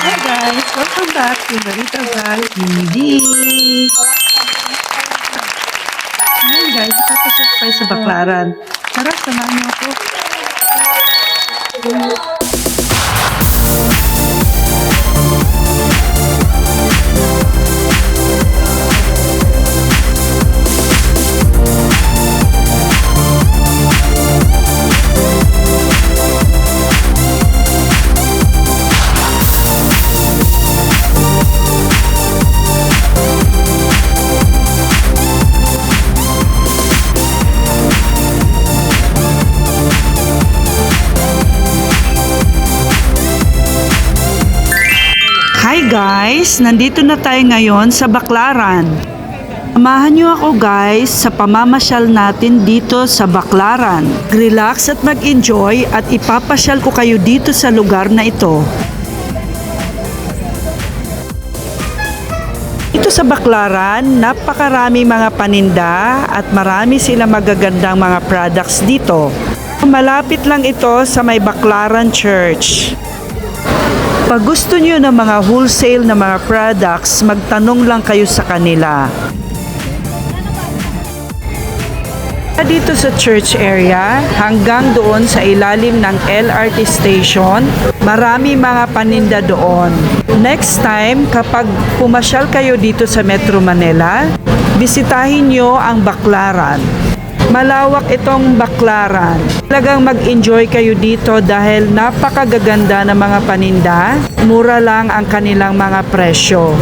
Hi guys! Welcome back to Marita Val TV! Ngayon guys, ipapasok tayo sa Baklaran. Tara, samahan niyo ako. Hi guys! Nandito na tayo ngayon sa Baklaran. Samahan niyo ako guys sa pamamasyal natin dito sa Baklaran. Relax at mag-enjoy at ipapasyal ko kayo dito sa lugar na ito. Dito sa Baklaran, napakarami mga paninda at marami silang magagandang mga products dito. Malapit lang ito sa may Baklaran Church. Pag gusto nyo ng mga wholesale na mga products, magtanong lang kayo sa kanila. Dito sa church area, hanggang doon sa ilalim ng LRT station, marami mga paninda doon. Next time, kapag pumasyal kayo dito sa Metro Manila, bisitahin nyo ang Baklaran. Malawak itong Baklaran. Talagang mag-enjoy kayo dito dahil napakagaganda ng mga paninda. Mura lang ang kanilang mga presyo.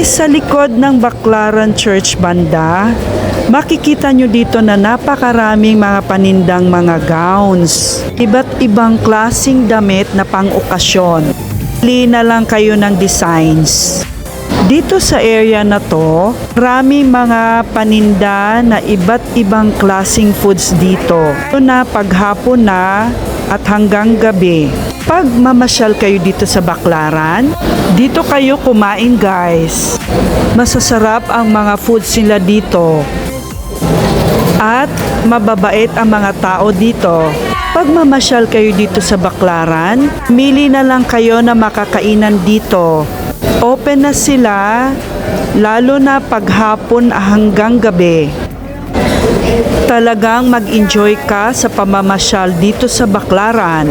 Sa likod ng Baklaran Church banda, makikita nyo dito na napakaraming mga panindang mga gowns. Iba't ibang klasing damit na pang-okasyon. Pili na lang kayo ng designs. Dito sa area na to, marami mga paninda na iba't ibang klasing foods dito. Ito na paghapon na at hanggang gabi. Pag mamasyal kayo dito sa Baklaran, dito kayo kumain guys. Masasarap ang mga foods nila dito. At mababait ang mga tao dito. Pag mamasyal kayo dito sa Baklaran, mili na lang kayo na makakainan dito. Open na sila, lalo na paghapon hanggang gabi. Talagang mag-enjoy ka sa pamamasyal dito sa Baklaran.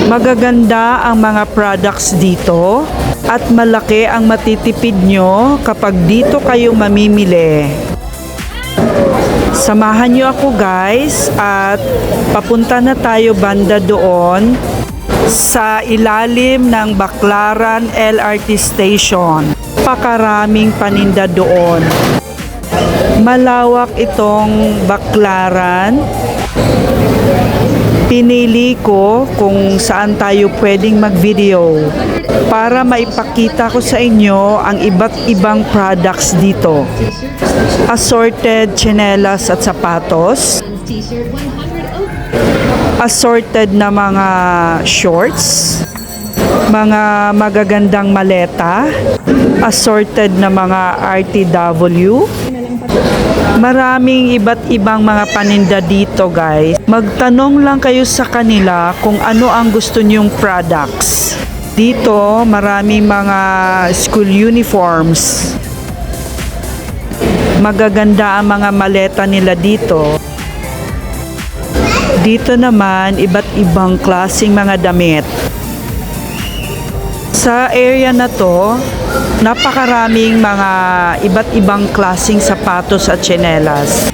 Magaganda ang mga products dito at malaki ang matitipid nyo kapag dito kayo mamimili. Samahan nyo ako guys at papunta na tayo banda doon sa ilalim ng Baklaran LRT station. Pakaraming paninda doon. Malawak itong Baklaran. Pinili ko kung saan tayo pwedeng mag-video para maipakita ko sa inyo ang iba't ibang products dito. Assorted tsinelas at sapatos. Assorted na mga shorts, mga magagandang maleta, assorted na mga RTW. Maraming iba't ibang mga paninda dito guys. Magtanong lang kayo sa kanila kung ano ang gusto nyong products. Dito maraming mga school uniforms. Magaganda ang mga maleta nila dito. Dito naman, iba't ibang klaseng mga damit. Sa area na to, napakaraming mga iba't ibang klaseng sapatos at tsinelas.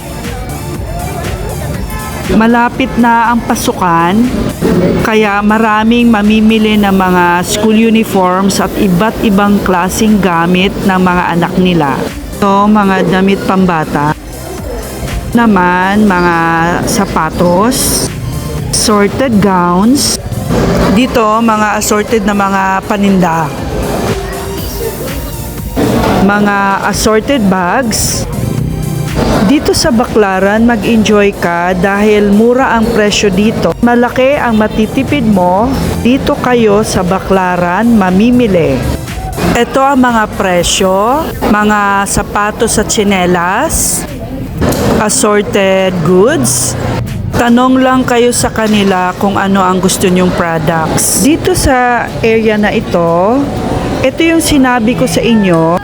Malapit na ang pasukan, kaya maraming mamimili ng mga school uniforms at iba't ibang klaseng gamit ng mga anak nila. Ito, mga damit pambata. Naman mga sapatos, assorted gowns. Dito mga assorted na mga paninda. Mga assorted bags. Dito sa Baklaran, mag-enjoy ka dahil mura ang presyo dito. Malaki ang matitipid mo. Dito kayo sa Baklaran mamimili. Ito ang mga presyo, mga sapatos at tsinelas, assorted goods, Tanong lang kayo sa kanila kung ano ang gusto nyong products. Dito sa area na ito yung sinabi ko sa inyo,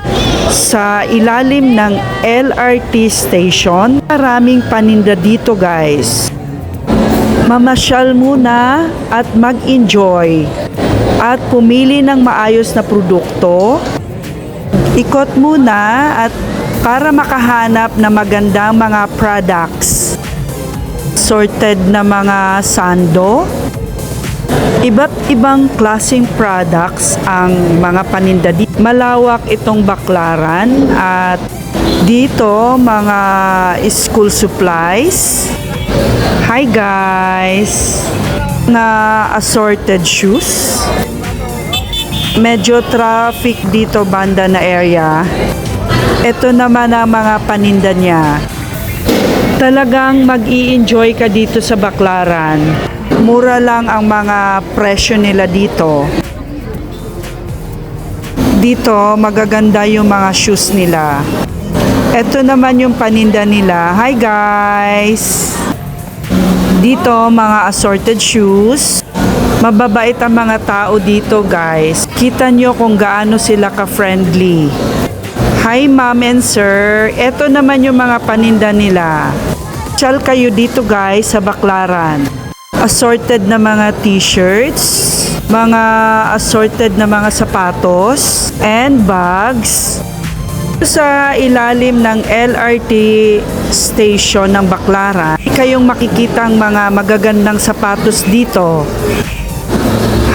sa ilalim ng LRT station. Maraming paninda dito guys. Mamasyal muna at mag-enjoy at pumili ng maayos na produkto. Ikot muna at para makahanap na magandang mga products. Sorted na mga sando. Iba't ibang klaseng products ang mga paninda dito. Malawak itong baklaran at dito mga school supplies. Hi guys! Na assorted shoes. Medyo traffic dito banda na area. Ito naman ang mga paninda niya. Talagang mag-i-enjoy ka dito sa Baklaran. Mura lang ang mga presyo nila dito. Dito magaganda yung mga shoes nila. Ito naman yung paninda nila. Hi guys! Dito mga assorted shoes. Mababait ang mga tao dito guys. Kita nyo kung gaano sila ka-friendly. Hi ma'am and sir. Ito naman yung mga paninda nila. Tsal kayo dito guys sa Baklaran. Assorted na mga t-shirts, mga assorted na mga sapatos, and bags. Sa ilalim ng LRT station ng Baklaran, kayong makikitang mga magagandang sapatos dito.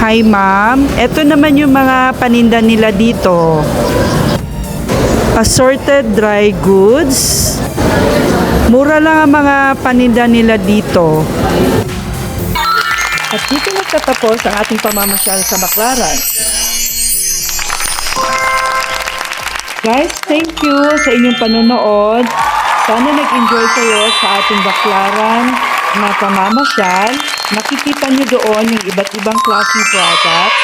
Hi ma'am, eto naman yung mga paninda nila dito. Assorted dry goods. Mura lang ang mga paninda nila dito. At dito nagtatapos ang ating pamamasyal sa Baklaran. Guys, thank you sa inyong panonood. Sana nag-enjoy kayo sa ating Baklaran na pamamasyal. Makikita nyo doon yung iba't ibang klaseng product.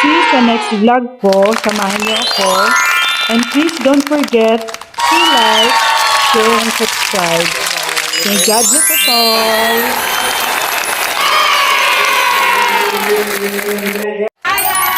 See you sa next vlog po. Samahan niyo ako. And please don't forget to like, share, and subscribe. May God bless us all. Hi guys!